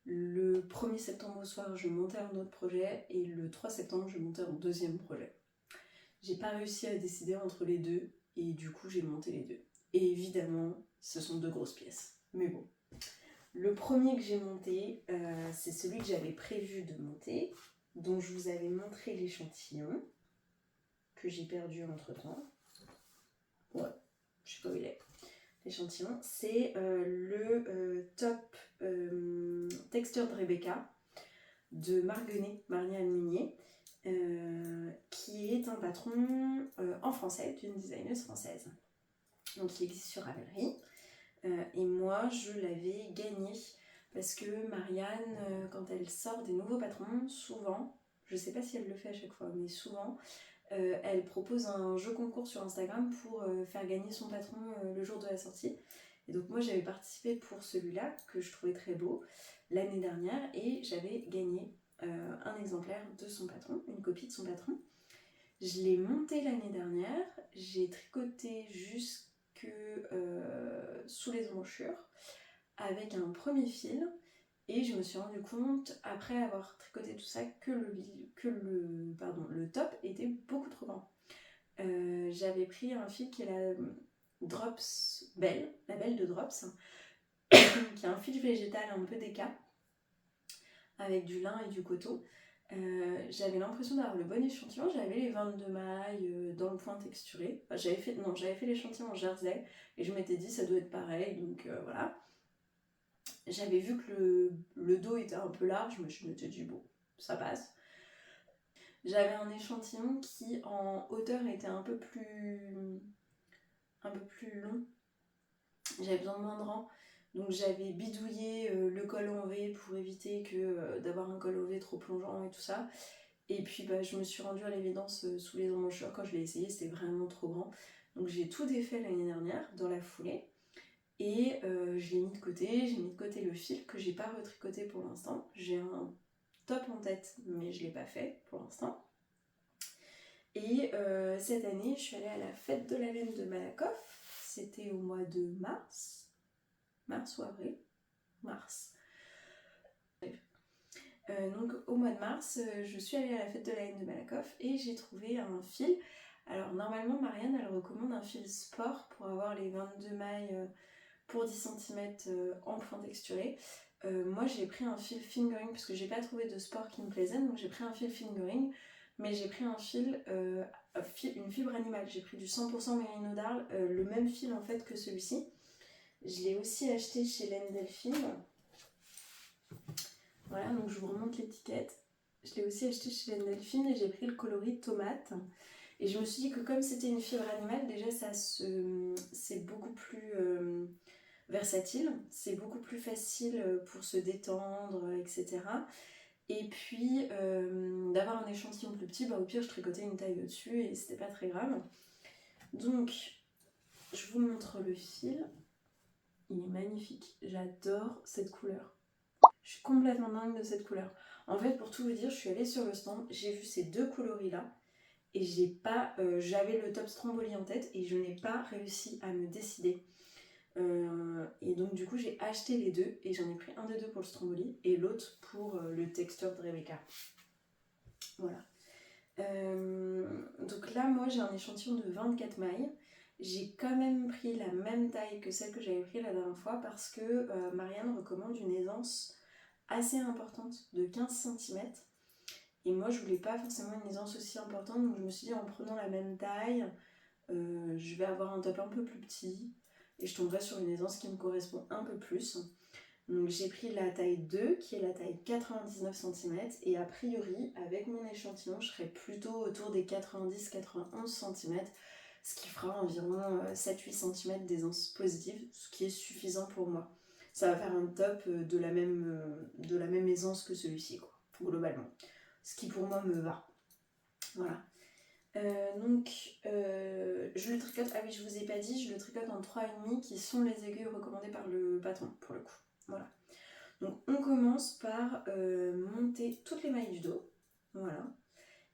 Le 1er septembre au soir, je montais un autre projet et le 3 septembre, je montais un deuxième projet. J'ai pas réussi à décider entre les deux et du coup, j'ai monté les deux. Et évidemment, ce sont 2 grosses pièces. Mais bon. Le premier que j'ai monté, c'est celui que j'avais prévu de monter, dont je vous avais montré l'échantillon, que j'ai perdu entre temps. Ouais, je sais pas où il est. L'échantillon, c'est le top Textured Rebecca de Marguenet, Marnier-Almunier, qui est un patron en français, d'une designeuse française. Donc il existe sur Ravelry. Et moi je l'avais gagné parce que Marianne, quand elle sort des nouveaux patrons, souvent, je sais pas si elle le fait à chaque fois, mais souvent, elle propose un jeu concours sur Instagram pour faire gagner son patron le jour de la sortie. Et donc moi j'avais participé pour celui-là, que je trouvais très beau, l'année dernière, et j'avais gagné un exemplaire de son patron, une copie de son patron. Je l'ai monté l'année dernière, j'ai tricoté jusque sous les emmanchures avec un premier fil, et je me suis rendu compte, après avoir tricoté tout ça, que le top était beaucoup trop grand. J'avais pris un fil qui est la Drops Belle, la Belle de Drops, qui est un fil végétal un peu déca, avec du lin et du coton. J'avais l'impression d'avoir le bon échantillon, j'avais les 22 mailles dans le point texturé. Enfin, j'avais fait l'échantillon en jersey et je m'étais dit ça doit être pareil, donc voilà. J'avais vu que le dos était un peu large, mais je m'étais dit bon, ça passe. J'avais un échantillon qui en hauteur était un peu plus long. J'avais besoin de moins de rang. Donc j'avais bidouillé le col en V pour éviter d'avoir un col en V trop plongeant et tout ça. Et puis je me suis rendue à l'évidence sous les emmanchures quand je l'ai essayé, c'était vraiment trop grand. Donc j'ai tout défait l'année dernière dans la foulée. Et je l'ai mis de côté, j'ai mis de côté le fil que j'ai pas retricoté pour l'instant. J'ai un top en tête, mais je l'ai pas fait pour l'instant. Et cette année, je suis allée à la fête de la laine de Malakoff. C'était au mois de mars ou avril. Mars. Donc au mois de mars, je suis allée à la fête de la laine de Malakoff et j'ai trouvé un fil. Alors normalement, Marianne, elle recommande un fil sport pour avoir les 22 mailles pour 10 cm en point texturé. Moi j'ai pris un fil fingering parce que j'ai pas trouvé de sport qui me plaisait, donc j'ai pris un fil fingering, mais j'ai pris un fil, une fibre animale. J'ai pris du 100% mérino d'Arles, le même fil en fait que celui-ci. Je l'ai aussi acheté chez Laine Delphine. Voilà, donc je vous remonte l'étiquette. Je l'ai aussi acheté chez Laine Delphine et j'ai pris le coloris tomate. Et je me suis dit que comme c'était une fibre animale, déjà c'est beaucoup plus versatile, c'est beaucoup plus facile pour se détendre, etc. Et puis d'avoir un échantillon plus petit, au pire je tricotais une taille au-dessus et c'était pas très grave. Donc je vous montre le fil, il est magnifique, j'adore cette couleur. Je suis complètement dingue de cette couleur. En fait, pour tout vous dire, je suis allée sur le stand, j'ai vu ces deux coloris là et j'avais le top Stromboli en tête et je n'ai pas réussi à me décider. Et donc du coup j'ai acheté les deux et j'en ai pris un des deux pour le Stromboli et l'autre pour le texture de Rebecca. Voilà. Donc là moi j'ai un échantillon de 24 mailles. J'ai quand même pris la même taille que celle que j'avais pris la dernière fois parce que Marianne recommande une aisance assez importante de 15 cm. Et moi je voulais pas forcément une aisance aussi importante, donc je me suis dit en prenant la même taille, je vais avoir un top un peu plus petit et je tomberai sur une aisance qui me correspond un peu plus. Donc j'ai pris la taille 2 qui est la taille 99 cm et a priori avec mon échantillon je serai plutôt autour des 90-91 cm, ce qui fera environ 7-8 cm d'aisance positive, ce qui est suffisant pour moi. Ça va faire un top de la même aisance que celui-ci quoi, globalement. Ce qui pour moi me va. Voilà. Je le tricote, ah oui je vous ai pas dit, je le tricote en 3,5 qui sont les aiguilles recommandées par le patron pour le coup. Voilà. Donc on commence par monter toutes les mailles du dos. Voilà.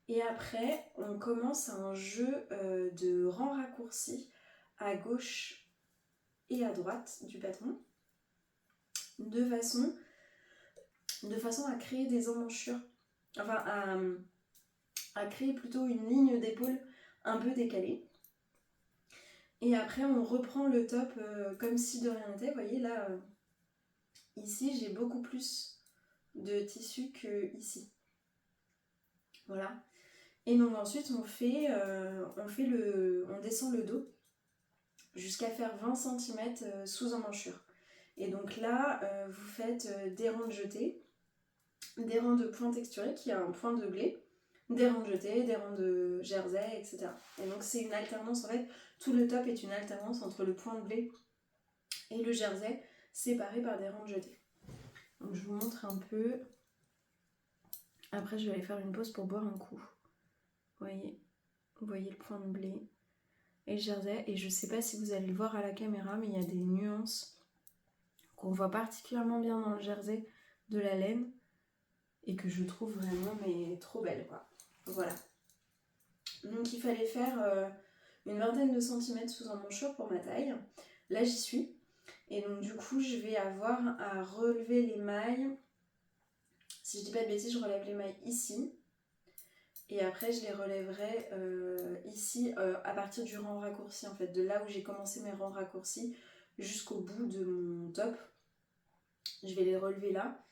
Et après on commence un jeu de rangs raccourcis à gauche et à droite du patron de façon à créer des emmanchures. Enfin à créer plutôt une ligne d'épaule un peu décalée. Et après on reprend le top comme si de rien n'était. Vous voyez là, ici j'ai beaucoup plus de tissu que ici. Voilà. Et donc ensuite on descend le dos jusqu'à faire 20 cm sous emmanchure. Et donc là vous faites des rangs de jetés, des rangs de points texturés qui a un point de blé, des rangs de jetés, des rangs de jersey, etc. Et donc c'est une alternance en fait, tout le top est une alternance entre le point de blé Et le jersey séparé par des rangs de jetés. Donc je vous montre un peu. Après je vais aller faire une pause pour boire un coup. Vous voyez le point de blé et le jersey. Et je sais pas si vous allez le voir à la caméra, mais il y a des nuances qu'on voit particulièrement bien dans le jersey de la laine. Et que je trouve vraiment mais trop belle quoi. Voilà. Donc il fallait faire une vingtaine de centimètres sous un manchot pour ma taille. Là j'y suis. Et donc du coup je vais avoir à relever les mailles. Si je dis pas de bêtises, je relève les mailles ici. Et après je les relèverai ici à partir du rang raccourci en fait. De là où j'ai commencé mes rangs raccourcis jusqu'au bout de mon top. Je vais les relever là.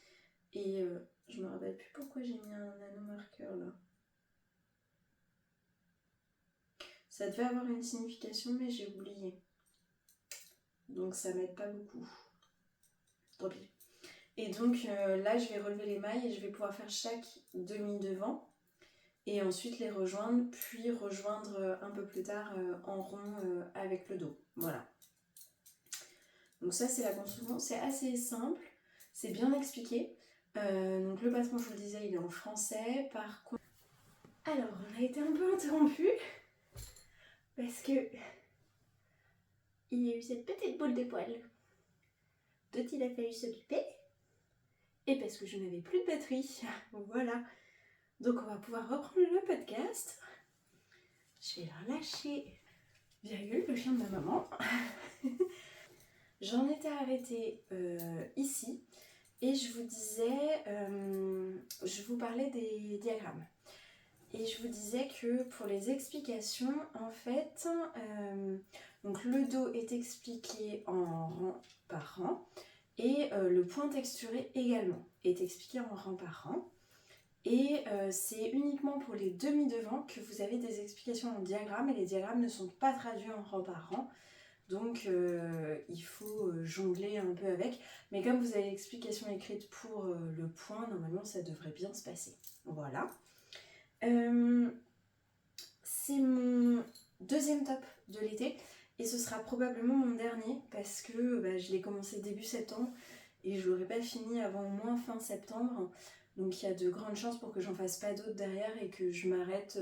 Et je me rappelle plus pourquoi j'ai mis un nanomarqueur là. Ça devait avoir une signification mais j'ai oublié. Donc ça m'aide pas beaucoup. Tant pis. Et donc là je vais relever les mailles et je vais pouvoir faire chaque demi-devant. Et ensuite les rejoindre, puis rejoindre un peu plus tard en rond avec le dos. Voilà. Donc ça c'est la construction, c'est assez simple, c'est bien expliqué. Donc le patron, je vous le disais, il est en français. Par contre... Alors, on a été un peu interrompu parce que il y a eu cette petite boule de poils dont il a fallu s'occuper. Et parce que je n'avais plus de batterie. Voilà. Donc on va pouvoir reprendre le podcast. Je vais leur lâcher Virgule, le chien de ma maman. J'en étais arrêtée ici. Et je vous disais, je vous parlais des diagrammes. Et je vous disais que pour les explications, en fait, donc le dos est expliqué en rang par rang. Et le point texturé également est expliqué en rang par rang. Et c'est uniquement pour les demi-devants que vous avez des explications en diagramme. Et les diagrammes ne sont pas traduits en rang par rang. Donc il faut jongler un peu avec. Mais comme vous avez l'explication écrite pour le point, normalement ça devrait bien se passer. Voilà. C'est mon deuxième top de l'été. Et ce sera probablement mon dernier parce que je l'ai commencé début septembre. Et je l'aurai pas fini avant au moins fin septembre. Donc il y a de grandes chances pour que j'en fasse pas d'autres derrière et que je m'arrête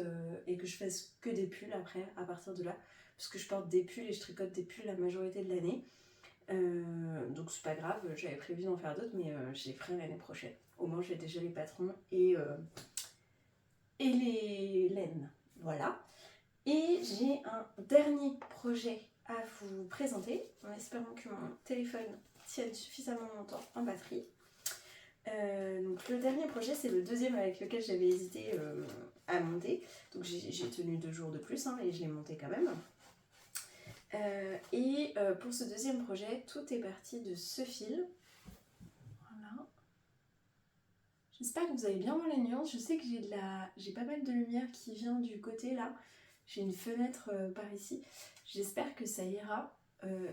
et que je fasse que des pulls après, à partir de là. Parce que je porte des pulls et je tricote des pulls la majorité de l'année. Donc c'est pas grave, j'avais prévu d'en faire d'autres, mais je les ferai l'année prochaine. Au moins j'ai déjà les patrons et les laines. Voilà. Et j'ai un dernier projet à vous présenter, en espérant que mon téléphone tienne suffisamment longtemps en batterie. Donc le dernier projet, c'est le deuxième avec lequel j'avais hésité à monter. Donc j'ai tenu 2 jours de plus et je l'ai monté quand même. Pour ce deuxième projet, tout est parti de ce fil. Voilà. J'espère que vous allez bien voir les nuances. Je sais que j'ai pas mal de lumière qui vient du côté là. J'ai une fenêtre par ici. J'espère que ça ira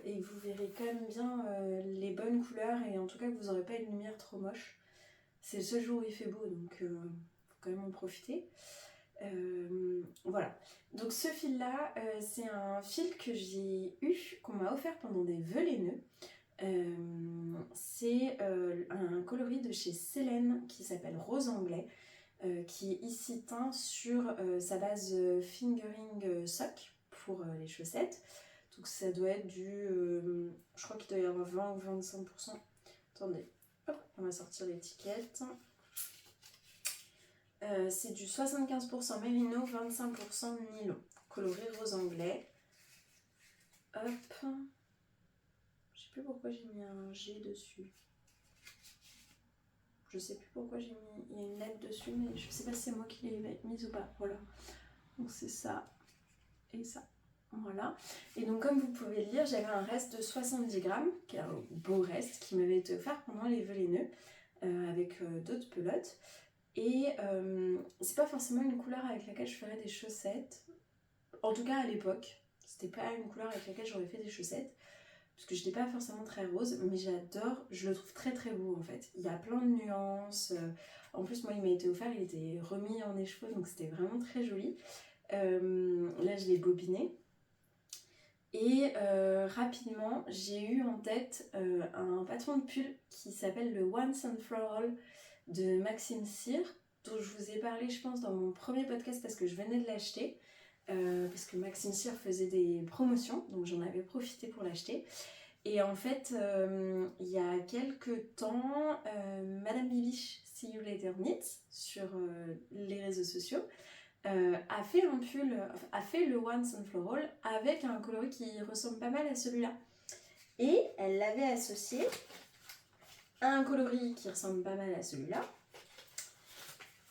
et que vous verrez quand même bien les bonnes couleurs et en tout cas que vous n'aurez pas une lumière trop moche. C'est le seul jour où il fait beau, donc faut quand même en profiter. Voilà. Donc ce fil-là, c'est un fil que j'ai eu, qu'on m'a offert pendant des vœux laineux. C'est un coloris de chez Célène qui s'appelle Rose Anglais, qui est ici teint sur sa base fingering sock pour les chaussettes. Donc ça doit être je crois qu'il doit y avoir 20 ou 25%. Attendez, hop, on va sortir l'étiquette. C'est du 75% mérino, 25% nylon. Coloris rose anglais. Hop. Je sais plus pourquoi j'ai mis un G dessus. Je sais plus pourquoi j'ai mis... Il y a une lettre dessus, mais je sais pas si c'est moi qui l'ai mise ou pas. Voilà. Donc c'est ça et ça. Voilà. Et donc comme vous pouvez le lire, j'avais un reste de 70 grammes, qui est un beau reste, qui m'avait été offert pendant les vœux laineux, avec d'autres pelotes. Et c'est pas forcément une couleur avec laquelle je ferais des chaussettes. En tout cas à l'époque, c'était pas une couleur avec laquelle j'aurais fait des chaussettes. Parce que je n'étais pas forcément très rose, mais j'adore, je le trouve très très beau en fait. Il y a plein de nuances. En plus moi il m'a été offert, il était remis en écheveau, donc c'était vraiment très joli. Là je l'ai bobiné. Et rapidement, j'ai eu en tête un patron de pull qui s'appelle le Once and For All de Maxime Cyr, dont je vous ai parlé, je pense, dans mon premier podcast parce que je venais de l'acheter. Parce que Maxime Cyr faisait des promotions, donc j'en avais profité pour l'acheter. Et en fait, il y a quelques temps, Madame Bibiche, See You Later Knits, sur les réseaux sociaux, a fait un pull, a fait le Once and For All avec un coloris qui ressemble pas mal à celui-là. Et elle l'avait associé à un coloris qui ressemble pas mal à celui-là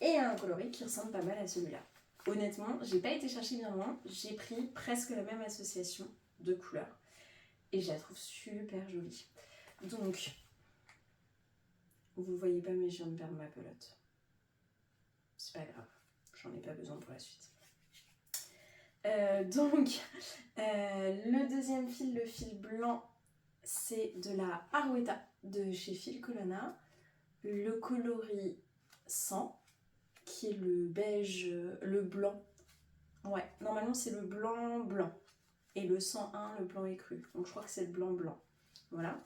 et à un coloris qui ressemble pas mal à celui-là. Honnêtement, j'ai pas été chercher bien loin, j'ai pris presque la même association de couleurs et je la trouve super jolie. Donc, vous voyez pas mais je viens de perdre ma pelote. C'est pas grave, j'en ai pas besoin pour la suite. Le deuxième fil, le fil blanc, c'est de la Arouetta de chez Fil Colonna. Le coloris 100, qui est le beige, le blanc. Ouais, normalement c'est le blanc blanc. Et le 101, le blanc écru. Donc je crois que c'est le blanc blanc. Voilà.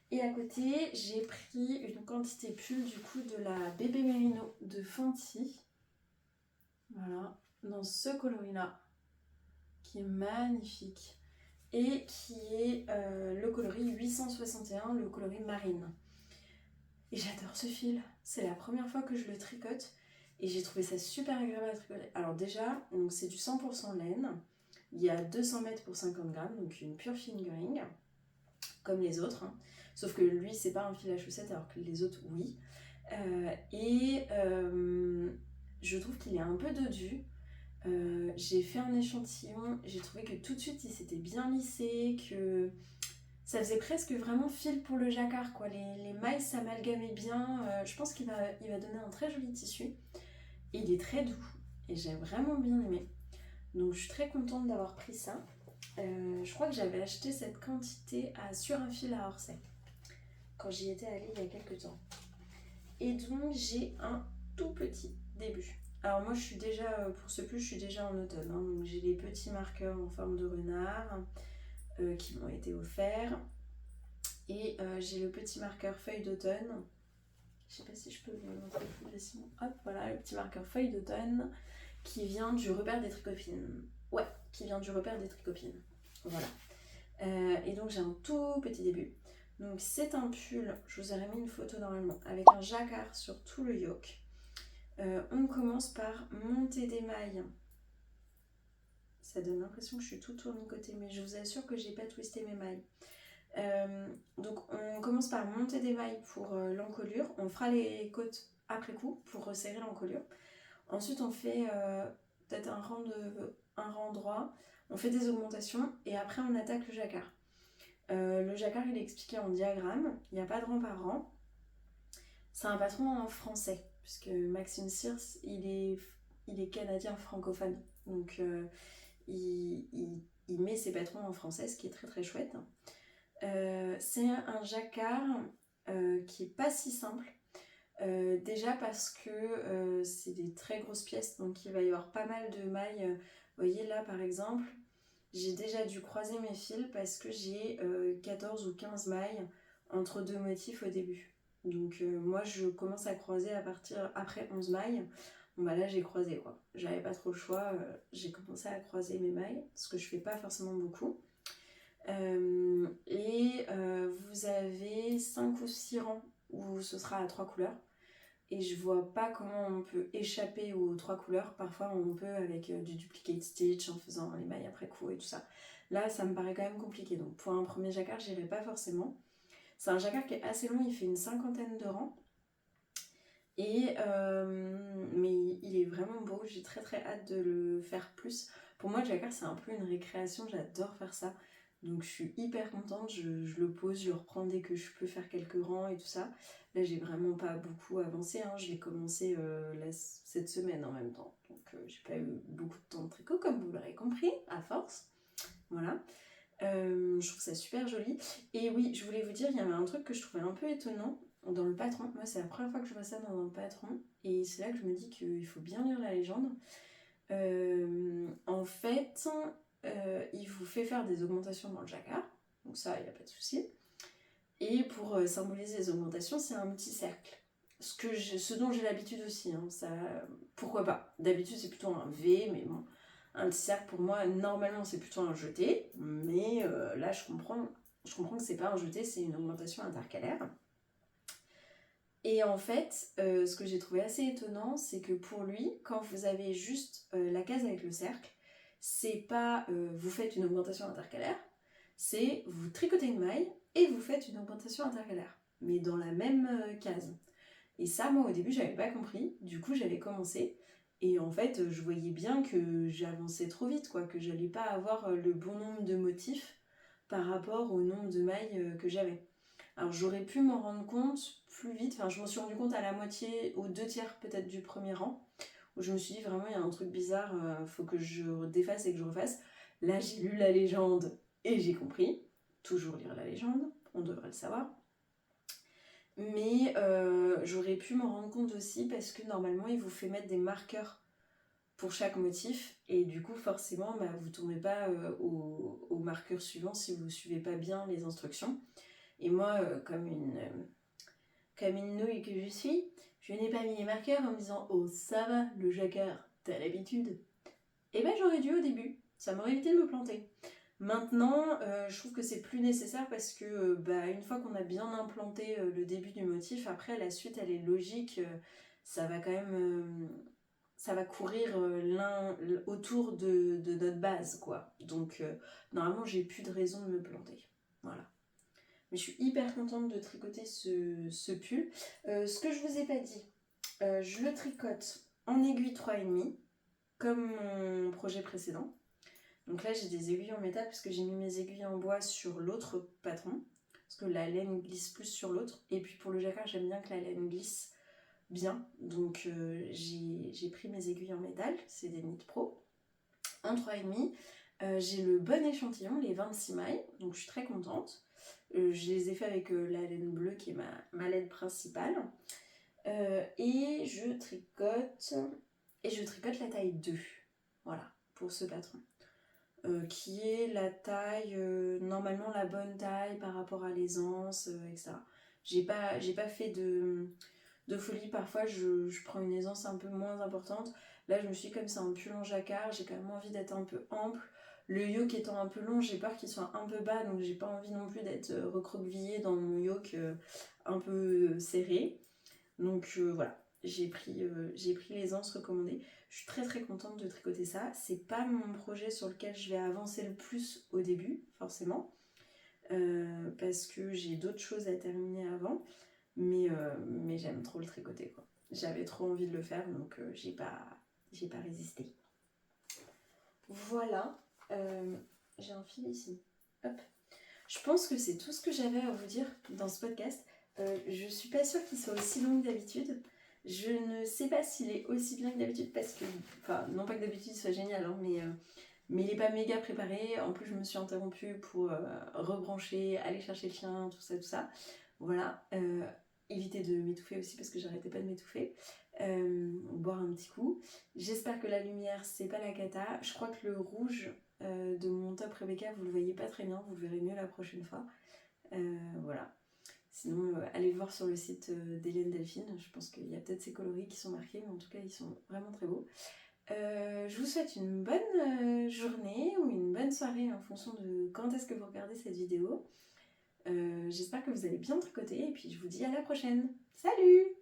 Et à côté, j'ai pris une quantité pull du coup de la Bébé Mérino de Fenty. Voilà, dans ce coloris-là, qui est magnifique. Et qui est le coloris 861, le coloris marine. Et j'adore ce fil. C'est la première fois que je le tricote. Et j'ai trouvé ça super agréable à tricoter. Alors déjà, donc c'est du 100% laine. Il y a 200 mètres pour 50 grammes, donc une pure fingering, comme les autres. Hein. Sauf que lui, c'est pas un fil à chaussettes, alors que les autres, oui. Je trouve qu'il est un peu dodu. J'ai fait un échantillon, j'ai trouvé que tout de suite, il s'était bien lissé, que ça faisait presque vraiment fil pour le jacquard, quoi. Les mailles s'amalgamaient bien. Je pense qu'il va donner un très joli tissu. Et il est très doux. Et j'ai vraiment bien aimé. Donc je suis très contente d'avoir pris ça. Je crois que j'avais acheté cette quantité sur un fil à Orsay. Quand j'y étais allée il y a quelques temps. Et donc j'ai un tout petit début. Alors moi je suis déjà, pour ce pull, je suis déjà en automne. Hein. Donc j'ai les petits marqueurs en forme de renard qui m'ont été offerts. Et j'ai le petit marqueur feuille d'automne. Je sais pas si je peux vous le montrer plus facilement. Hop, voilà, le petit marqueur feuille d'automne qui vient du repère des tricopines. Ouais, qui vient du repère des tricopines. Voilà. Et donc j'ai un tout petit début. Donc c'est un pull, je vous aurais mis une photo normalement, avec un jacquard sur tout le yoke. On commence par monter des mailles. Ça donne l'impression que je suis tout tournicotée, mais je vous assure que j'ai pas twisté mes mailles. Donc on commence par monter des mailles pour l'encolure. On fera les côtes après coup pour resserrer l'encolure. Ensuite on fait peut-être un rang droit. On fait des augmentations et après on attaque le jacquard. Le jacquard il est expliqué en diagramme. Il n'y a pas de rang par rang. C'est un patron en français puisque Maxime Cyr il est canadien francophone. Donc il met ses patrons en français, ce qui est très très chouette. C'est un jacquard qui est pas si simple. Déjà parce que c'est des très grosses pièces, donc il va y avoir pas mal de mailles. Vous voyez là par exemple, j'ai déjà dû croiser mes fils parce que j'ai 14 ou 15 mailles entre deux motifs au début. Donc moi je commence à croiser à partir après 11 mailles. Bon bah là j'ai croisé quoi. J'avais pas trop le choix, j'ai commencé à croiser mes mailles, ce que je fais pas forcément beaucoup. Vous avez 5 ou 6 rangs où ce sera à 3 couleurs. Et je vois pas comment on peut échapper aux 3 couleurs. Parfois on peut avec du duplicate stitch en faisant les mailles après coup et tout ça. Là ça me paraît quand même compliqué. Donc pour un premier jacquard j'irai pas forcément. C'est un jacquard qui est assez long, il fait une 50aine de rangs. Mais il est vraiment beau, j'ai très très hâte de le faire plus. Pour moi le jacquard c'est un peu une récréation, j'adore faire ça. Donc je suis hyper contente, je le pose, je le reprends dès que je peux faire quelques rangs et tout ça. Là j'ai vraiment pas beaucoup avancé, hein. Je l'ai commencé cette semaine en même temps. Donc j'ai pas eu beaucoup de temps de tricot comme vous l'aurez compris, à force. Voilà. Je trouve ça super joli. Et oui, je voulais vous dire, il y avait un truc que je trouvais un peu étonnant dans le patron. Moi c'est la première fois que je vois ça dans un patron. Et c'est là que je me dis qu'il faut bien lire la légende. En fait, il vous fait faire des augmentations dans le jacquard, donc ça, il n'y a pas de souci. Et pour symboliser les augmentations, c'est un petit cercle. Ce dont j'ai l'habitude aussi, hein, ça, pourquoi pas. D'habitude, c'est plutôt un V, mais bon, un petit cercle pour moi, normalement, c'est plutôt un jeté, mais là, je comprends que c'est pas un jeté, c'est une augmentation intercalaire. Et en fait, ce que j'ai trouvé assez étonnant, c'est que pour lui, quand vous avez juste la case avec le cercle, c'est pas vous faites une augmentation intercalaire, c'est vous tricotez une maille et vous faites une augmentation intercalaire, mais dans la même case. Et ça, moi au début, j'avais pas compris, du coup j'avais commencé, et en fait, je voyais bien que j'avançais trop vite, quoi, que j'allais pas avoir le bon nombre de motifs par rapport au nombre de mailles que j'avais. Alors j'aurais pu m'en rendre compte plus vite, enfin je m'en suis rendu compte à la moitié, aux 2/3 peut-être du premier rang, où je me suis dit vraiment il y a un truc bizarre, faut que je défasse et que je refasse. Là j'ai lu la légende et j'ai compris, toujours lire la légende, on devrait le savoir. Mais j'aurais pu m'en rendre compte aussi parce que normalement il vous fait mettre des marqueurs pour chaque motif et du coup forcément bah, vous ne tournez pas au marqueur suivant si vous ne suivez pas bien les instructions. Et moi, comme une nouille que je suis, je n'ai pas mis les marqueurs en me disant oh ça va, le jacquard, t'as l'habitude. Et ben j'aurais dû au début, ça m'aurait évité de me planter. Maintenant, je trouve que c'est plus nécessaire parce que bah, une fois qu'on a bien implanté le début du motif, après la suite elle est logique, ça va quand même, ça va courir l'un autour de notre base quoi. Donc normalement j'ai plus de raison de me planter. Voilà. Mais je suis hyper contente de tricoter ce pull. Ce que je vous ai pas dit, je le tricote en aiguille 3,5 comme mon projet précédent. Donc là j'ai des aiguilles en métal parce que j'ai mis mes aiguilles en bois sur l'autre patron. Parce que la laine glisse plus sur l'autre. Et puis pour le jacquard j'aime bien que la laine glisse bien. Donc j'ai pris mes aiguilles en métal, c'est des Knit Pro, en 3,5. J'ai le bon échantillon, les 26 mailles, donc je suis très contente. Je les ai fait avec la laine bleue qui est ma laine principale. Et je tricote la taille 2. Voilà, pour ce patron. Qui est la taille, normalement la bonne taille par rapport à l'aisance, etc. J'ai pas fait de folie. Parfois je prends une aisance un peu moins importante. Là je me suis dit, comme c'est un pull en jacquard, j'ai quand même envie d'être un peu ample. Le yoke étant un peu long, j'ai peur qu'il soit un peu bas, donc j'ai pas envie non plus d'être recroquevillée dans mon yoke un peu serré. Donc voilà, j'ai pris l'aisance recommandée. Je suis très très contente de tricoter ça. C'est pas mon projet sur lequel je vais avancer le plus au début, forcément, parce que j'ai d'autres choses à terminer avant. Mais j'aime trop le tricoter, quoi. J'avais trop envie de le faire, donc j'ai pas résisté. Voilà, j'ai un fil ici. Hop. Je pense que c'est tout ce que j'avais à vous dire dans ce podcast. Je suis pas sûre qu'il soit aussi long que d'habitude. Je ne sais pas s'il est aussi bien que d'habitude parce que, enfin, non pas que d'habitude il soit génial, hein, mais il est pas méga préparé. En plus, je me suis interrompue pour rebrancher, aller chercher le chien, tout ça. Voilà. Éviter de m'étouffer aussi parce que j'arrêtais pas de m'étouffer. Boire un petit coup. J'espère que la lumière c'est pas la cata. Je crois que le rouge de mon top Rebecca vous le voyez pas très bien, vous le verrez mieux la prochaine fois. Voilà. Sinon allez le voir sur le site d'Hélène Delphine. Je pense qu'il y a peut-être ces coloris qui sont marqués, mais en tout cas ils sont vraiment très beaux. Je vous souhaite une bonne journée ou une bonne soirée en fonction de quand est-ce que vous regardez cette vidéo. J'espère que vous allez bien tricoter et puis je vous dis à la prochaine. Salut!